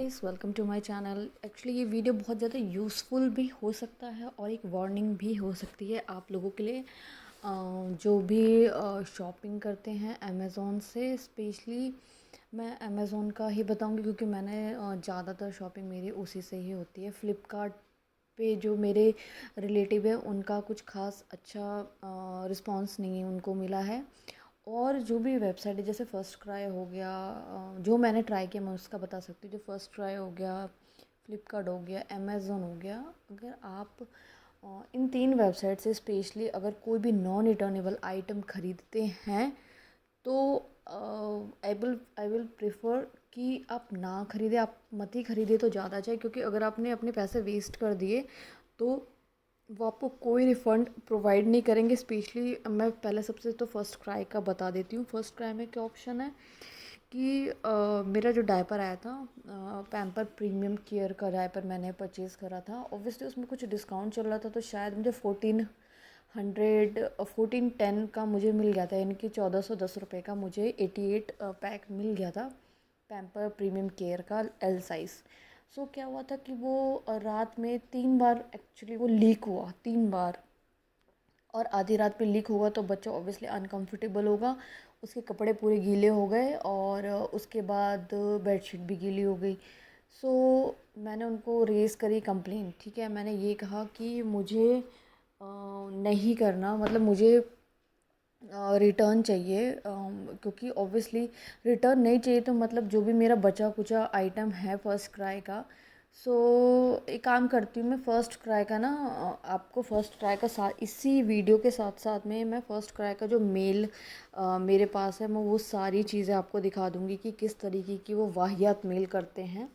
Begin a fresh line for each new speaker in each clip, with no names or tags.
Guys, welcome to my channel. Actually ये video बहुत ज़्यादा यूज़फुल भी हो सकता है और एक वार्निंग भी हो सकती है आप लोगों के लिए जो भी शॉपिंग करते हैं अमेज़ोन से। स्पेशली मैं अमेज़ोन का ही बताऊंगी क्योंकि मैंने ज़्यादातर शॉपिंग मेरी उसी से ही होती है। फ़्लिपकार्ट पे जो मेरे रिलेटिव है उनका कुछ ख़ास अच्छा रिस्पांस नहीं उनको मिला है। और जो भी वेबसाइट है जैसे फ़र्स्ट क्राई हो गया, जो मैंने ट्राई किया मैं उसका बता सकती हूँ। जो फ़र्स्ट क्राई हो गया, फ़्लिपकार्ट हो गया, अमेज़न हो गया, अगर आप इन तीन वेबसाइट से स्पेशली अगर कोई भी नॉन रिटर्नेबल आइटम ख़रीदते हैं तो आई विल प्रेफर कि आप ना ख़रीदें, आप मत ही ख़रीदें तो ज़्यादा अच्छा है। क्योंकि अगर आपने अपने पैसे वेस्ट कर दिए तो वो आपको कोई रिफ़ंड प्रोवाइड नहीं करेंगे। स्पेशली मैं पहले सबसे तो फ़र्स्ट क्राई का बता देती हूँ। फ़र्स्ट क्राई में क्या ऑप्शन है कि मेरा जो डायपर आया था, पैम्पर प्रीमियम केयर का डायपर मैंने परचेज़ करा था। ऑब्वियसली उसमें कुछ डिस्काउंट चल रहा था तो शायद मुझे 1410 का मुझे मिल गया था, यानी कि 1410 रुपये का मुझे 88 पैक मिल गया था पैम्पर प्रीमियम केयर का एल साइज़। सो क्या हुआ था कि वो रात में 3 बार एक्चुअली वो लीक हुआ, 3 बार। और आधी रात पे लीक होगा तो बच्चा ऑब्वियसली अनकंफर्टेबल होगा, उसके कपड़े पूरे गीले हो गए और उसके बाद बेडशीट भी गीली हो गई। सो मैंने उनको रेज़ करी कंप्लेन। ठीक है, मैंने ये कहा कि मुझे नहीं करना, मतलब मुझे रिटर्न चाहिए, क्योंकि ऑब्वियसली रिटर्न नहीं चाहिए तो मतलब जो भी मेरा बचा कुचा आइटम है फर्स्ट क्राई का। सो एक काम करती हूँ मैं फर्स्ट क्राई का ना, आपको फर्स्ट क्राई का साथ इसी वीडियो के साथ साथ में मैं फ़र्स्ट क्राई का जो मेल मेरे पास है मैं वो सारी चीज़ें आपको दिखा दूँगी कि किस तरीके की वो वाहियात मेल करते हैं।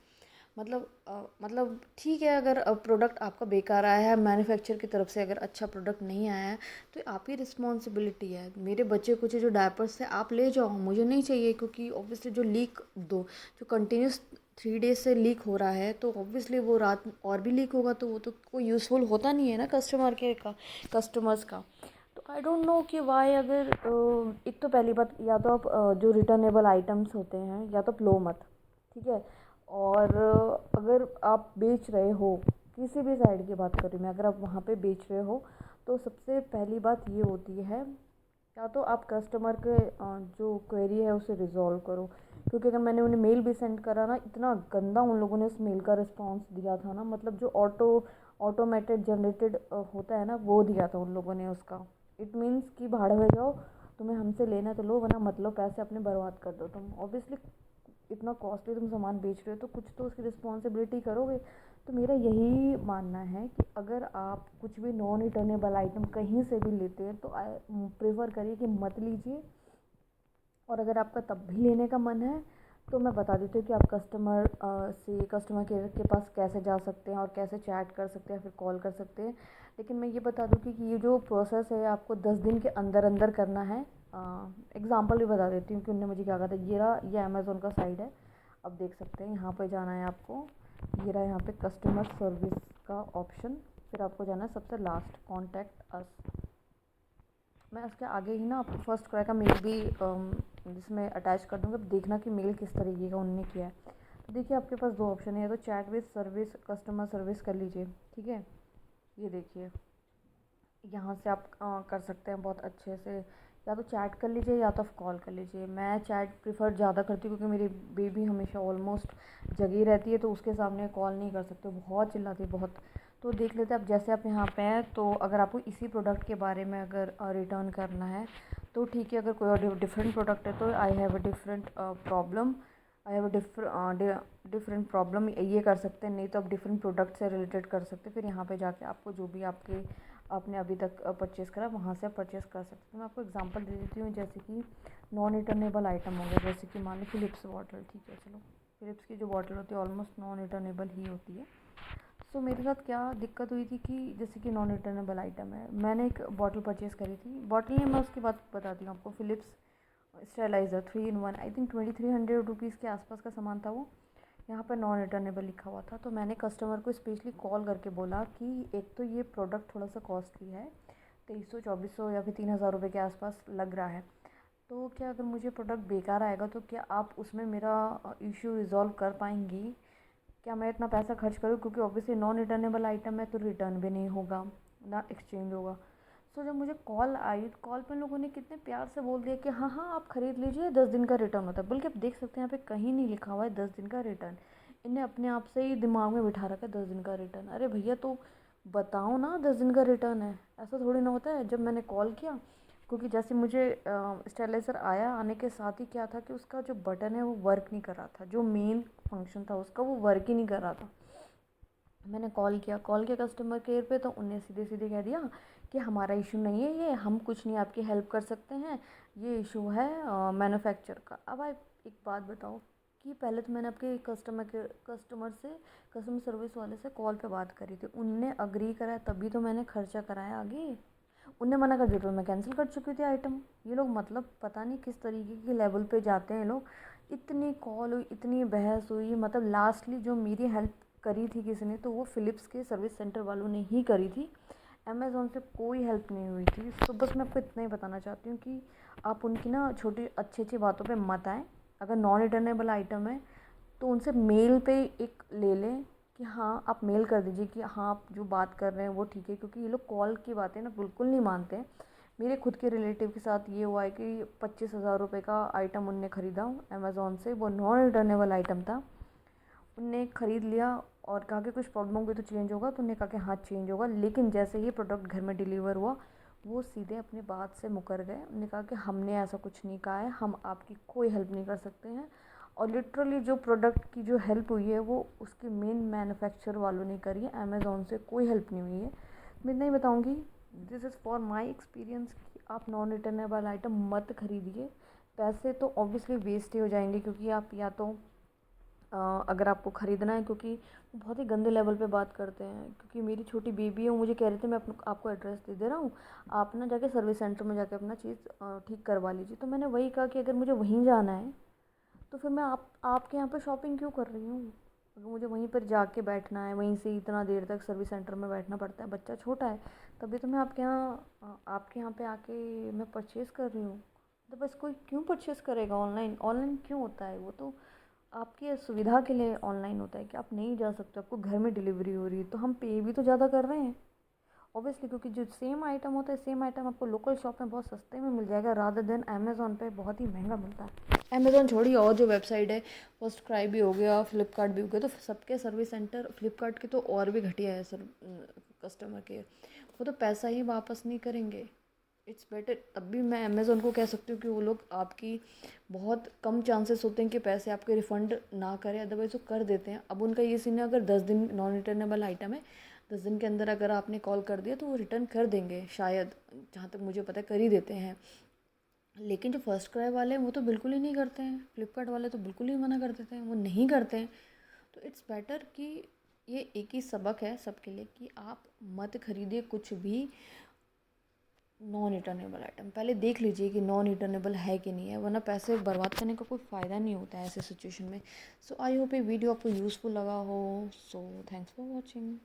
मतलब ठीक है, अगर प्रोडक्ट आपका बेकार आया है, मैन्युफैक्चर की तरफ से अगर अच्छा प्रोडक्ट नहीं आया है तो आपकी रिस्पॉन्सिबिलिटी है। मेरे बच्चे कुछ जो डायपर्स थे आप ले जाओ, मुझे नहीं चाहिए। क्योंकि ऑब्वियसली जो कंटिन्यूस 3 डेज से लीक हो रहा है तो ऑब्वियसली वो रात और भी लीक होगा तो वो तो कोई यूज़फुल होता नहीं है ना कस्टमर्स का। तो आई डोंट नो कि वाई। अगर एक तो पहली बात, या तो आप जो रिटर्नेबल आइटम्स होते हैं या तो लो मत, ठीक है। और अगर आप बेच रहे हो, किसी भी साइड की बात कर रही हूँ मैं, अगर आप वहाँ पे बेच रहे हो तो सबसे पहली बात ये होती है, या तो आप कस्टमर के जो क्वेरी है उसे रिज़ॉल्व करो। क्योंकि अगर मैंने उन्हें मेल भी सेंड करा ना, इतना गंदा उन लोगों ने उस मेल का रिस्पांस दिया था ना, मतलब जो ऑटोमेटेड जनरेटेड होता है ना वो दिया था उन लोगों ने उसका। इट मीन्स कि भाड़ में जाओ, तुम्हें हमसे लेना है तो लो, वरना मत लो, पैसे अपने बर्बाद कर दो। तुम ऑब्वियसली इतना कॉस्टली तुम सामान बेच रहे हो तो कुछ तो उसकी रिस्पॉन्सिबिलिटी करोगे। तो मेरा यही मानना है कि अगर आप कुछ भी नॉन रिटर्नेबल आइटम कहीं से भी लेते हैं तो प्रेफर करिए कि मत लीजिए। और अगर आपका तब भी लेने का मन है तो मैं बता देती हूँ कि आप कस्टमर केयर के पास कैसे जा सकते हैं और कैसे चैट कर सकते हैं, फिर कॉल कर सकते हैं। लेकिन मैं ये बता दूँ कि ये जो प्रोसेस है आपको 10 दिन के अंदर अंदर करना है। एग्ज़ाम्पल भी बता देती हूँ कि उन्होंने मुझे क्या कहा था। ये अमेज़ोन का साइड है, अब देख सकते हैं। यहाँ पे जाना है आपको, ये रहा यहाँ पे कस्टमर सर्विस का ऑप्शन। फिर आपको जाना है सबसे लास्ट, कॉन्टैक्ट अस। मैं उसके आगे ही ना आपको फर्स्ट क्राई का मेल भी जिसमें अटैच कर दूँगी, अब देखना कि मेल किस तरीके का उन्होंने किया है। तो देखिए आपके पास दो ऑप्शन है, या तो chat with service customer service कर लीजिए, ठीक है। ये देखिए यहाँ से आप कर सकते हैं बहुत अच्छे से, या तो चैट कर लीजिए या तो आप कॉल कर लीजिए। मैं चैट प्रेफर ज़्यादा करती हूँ क्योंकि मेरी बेबी हमेशा ऑलमोस्ट जगी रहती है तो उसके सामने कॉल नहीं कर सकते, बहुत चिल्लाती है बहुत। तो देख लेते हैं। अब जैसे आप यहाँ पे हैं तो अगर आपको इसी प्रोडक्ट के बारे में अगर रिटर्न करना है तो ठीक है। अगर कोई और डिफरेंट प्रोडक्ट है तो I have a different problem, I have a different problem, ये कर सकते हैं। नहीं तो आप डिफरेंट प्रोडक्ट से रिलेटेड कर सकते हैं। फिर यहाँ पे जाके आपको जो भी आपने अभी तक परचेज़ करा वहाँ से आप परचेज़ कर सकते हैं। मैं आपको एग्जांपल दे देती हूँ, जैसे कि नॉन रिटर्नेबल आइटम हो गया, जैसे कि मान लो फ़िलिप्स बॉटल, ठीक है। चलो, फ़िलिप्स की जो बॉटल होती है ऑलमोस्ट नॉन रिटर्नेबल ही होती है। सो मेरे साथ क्या दिक्कत हुई थी कि जैसे कि नॉन रिटर्नेबल आइटम है, मैंने एक बॉटल परचेज़ करी थी। बॉटल नहीं, मैं उसकी बात बताती हूँ आपको। Philips steriliser 3 in 1, I think 2300 rupees के आसपास का सामान था वो। यहाँ पर नॉन रिटर्नेबल लिखा हुआ था। तो मैंने कस्टमर को स्पेशली कॉल करके बोला कि एक तो ये प्रोडक्ट थोड़ा सा कॉस्टली है, 2300 2400 या फिर 3000 रुपये के आसपास लग रहा है। तो क्या अगर मुझे प्रोडक्ट बेकार आएगा तो क्या आप उसमें मेरा इशू रिज़ॉल्व कर पाएंगी? क्या मैं इतना पैसा खर्च करूँ, क्योंकि ऑब्वियसली नॉन रिटर्नेबल आइटम है तो रिटर्न भी नहीं होगा ना एक्सचेंज होगा। सो जब मुझे कॉल आई तो कॉल पे लोगों ने कितने प्यार से बोल दिया कि हाँ हाँ आप ख़रीद लीजिए, 10 दिन का रिटर्न होता है। बल्कि आप देख सकते हैं यहाँ पे कहीं नहीं लिखा हुआ है 10 दिन का रिटर्न। इन्हें अपने आप से ही दिमाग में बिठा रखा है 10 दिन का रिटर्न। अरे भैया तो बताओ ना 10 दिन का रिटर्न है, ऐसा थोड़ी ना होता है। जब मैंने कॉल किया, क्योंकि जैसे मुझे स्टेबलाइज़र आया, आने के साथ ही क्या था कि उसका जो बटन है वो वर्क नहीं कर रहा था, जो मेन फंक्शन था उसका वो वर्क ही नहीं कर रहा था। मैंने कॉल किया कस्टमर केयर पे, तो उन्हें सीधे सीधे कह दिया कि हमारा इशू नहीं है ये, हम कुछ नहीं आपकी हेल्प कर सकते हैं, ये इशू है मैन्युफैक्चर का। अब आप एक बात बताओ कि पहले तो मैंने आपके कस्टमर सर्विस वाले से कॉल पे बात करी थी, उनने अग्री करा तभी तो मैंने खर्चा कराया आगे। उनने मना कर दिया तो मैं कैंसिल कर चुकी थी आइटम। ये लोग मतलब पता नहीं किस तरीके के लेवल पे जाते हैं लोग। इतनी कॉल हुई, इतनी बहस हुई, मतलब लास्टली जो मेरी हेल्प करी थी किसी ने, तो वो फ़िलिप्स के सर्विस सेंटर वालों ने ही करी थी। अमेज़ॉन से कोई हेल्प नहीं हुई थी। तो बस मैं आपको इतना ही बताना चाहती हूँ कि आप उनकी ना छोटी अच्छी अच्छी बातों पे मत आएँ। अगर नॉन रिटर्नेबल आइटम है तो उनसे मेल पे एक ले लें कि हाँ आप मेल कर दीजिए कि हाँ आप जो बात कर रहे हैं वो ठीक है, क्योंकि ये लोग कॉल की बातें ना बिल्कुल नहीं मानते हैं। मेरे खुद के रिलेटिव के साथ ये हुआ है कि 25,000 रुपये का आइटम उनने ख़रीदा अमेज़ॉन से, वो नॉन रिटर्नेबल आइटम था। उनने ख़रीद लिया और कहा कि कुछ प्रॉब्लम होगी तो चेंज होगा, तो उन्होंने कहा कि हाँ चेंज होगा। लेकिन जैसे ही प्रोडक्ट घर में डिलीवर हुआ, वो सीधे अपनी बात से मुकर गए। उन्होंने कहा कि हमने ऐसा कुछ नहीं कहा है, हम आपकी कोई हेल्प नहीं कर सकते हैं। और लिटरली जो प्रोडक्ट की जो हेल्प हुई है वो उसके मेन मैन्युफैक्चर वालों ने करी है, अमेज़ॉन से कोई हेल्प नहीं हुई है। मैं इतना ही बताऊँगी, this is for my experience कि आप नॉन रिटर्नेबल आइटम मत खरीदिए। पैसे तो ऑब्वियसली वेस्ट ही हो जाएंगे, क्योंकि आप या तो अगर आपको ख़रीदना है, क्योंकि वो बहुत ही गंदे लेवल पे बात करते हैं। क्योंकि मेरी छोटी बेबी है, वो मुझे कह रहे थे मैं आपको एड्रेस दे दे रहा हूँ, आप ना जाके सर्विस सेंटर में जाके अपना चीज़ ठीक करवा लीजिए। तो मैंने वही कहा कि अगर मुझे वहीं जाना है तो फिर मैं आपके यहाँ पे शॉपिंग क्यों कर रही हूँ। अगर मुझे वहीं पर जाके बैठना है, वहीं से इतना देर तक सर्विस सेंटर में बैठना पड़ता है, बच्चा छोटा है, तभी तो मैं आपके यहाँ पे आके मैं परचेज़ कर रही हूँ। तो बस कोई क्यों परचेज़ करेगा ऑनलाइन, ऑनलाइन क्यों होता है? वो तो आपकी सुविधा के लिए ऑनलाइन होता है कि आप नहीं जा सकते, आपको घर में डिलीवरी हो रही है, तो हम पे भी तो ज़्यादा कर रहे हैं ऑब्वियसली। क्योंकि जो सेम आइटम होता है, सेम आइटम आपको लोकल शॉप में बहुत सस्ते में मिल जाएगा, रादर देन अमेज़ॉन पे बहुत ही महंगा मिलता है। अमेज़ॉन छोड़िए, और जो वेबसाइट है, फर्स्ट क्राई भी हो गया, फ्लिपकार्ट भी हो गया, तो सबके सर्विस सेंटर, फ्लिपकार्ट के तो और भी घटिया है सर कस्टमर केयर। वो तो पैसा ही वापस नहीं करेंगे। इट्स बेटर, तब भी मैं अमेज़ॉन को कह सकती हूँ कि वो लोग आपकी बहुत कम चांसेस होते हैं कि पैसे आपके रिफ़ंड ना करें, अदरवाइज़ वो कर देते हैं। अब उनका ये सीन है, अगर 10 दिन नॉन रिटर्नेबल आइटम है, 10 दिन के अंदर अगर आपने कॉल कर दिया तो वो रिटर्न कर देंगे शायद, जहाँ तक मुझे पता है कर ही देते हैं। लेकिन जो फर्स्ट क्राई वाले हैं वो तो बिल्कुल ही नहीं करते हैं, फ्लिपकार्ट वाले तो बिल्कुल ही मना कर देते हैं, वो नहीं करते हैं। तो इट्स बेटर कि ये एक ही सबक है सबके लिए कि आप मत खरीदिए कुछ भी नॉन रिटर्नेबल आइटम। पहले देख लीजिए कि नॉन रिटर्नेबल है कि नहीं है, वरना पैसे बर्बाद करने का कोई फ़ायदा नहीं होता है ऐसे सिचुएशन में। सो आई होप ये वीडियो आपको यूज़फुल लगा हो। So thanks for watching.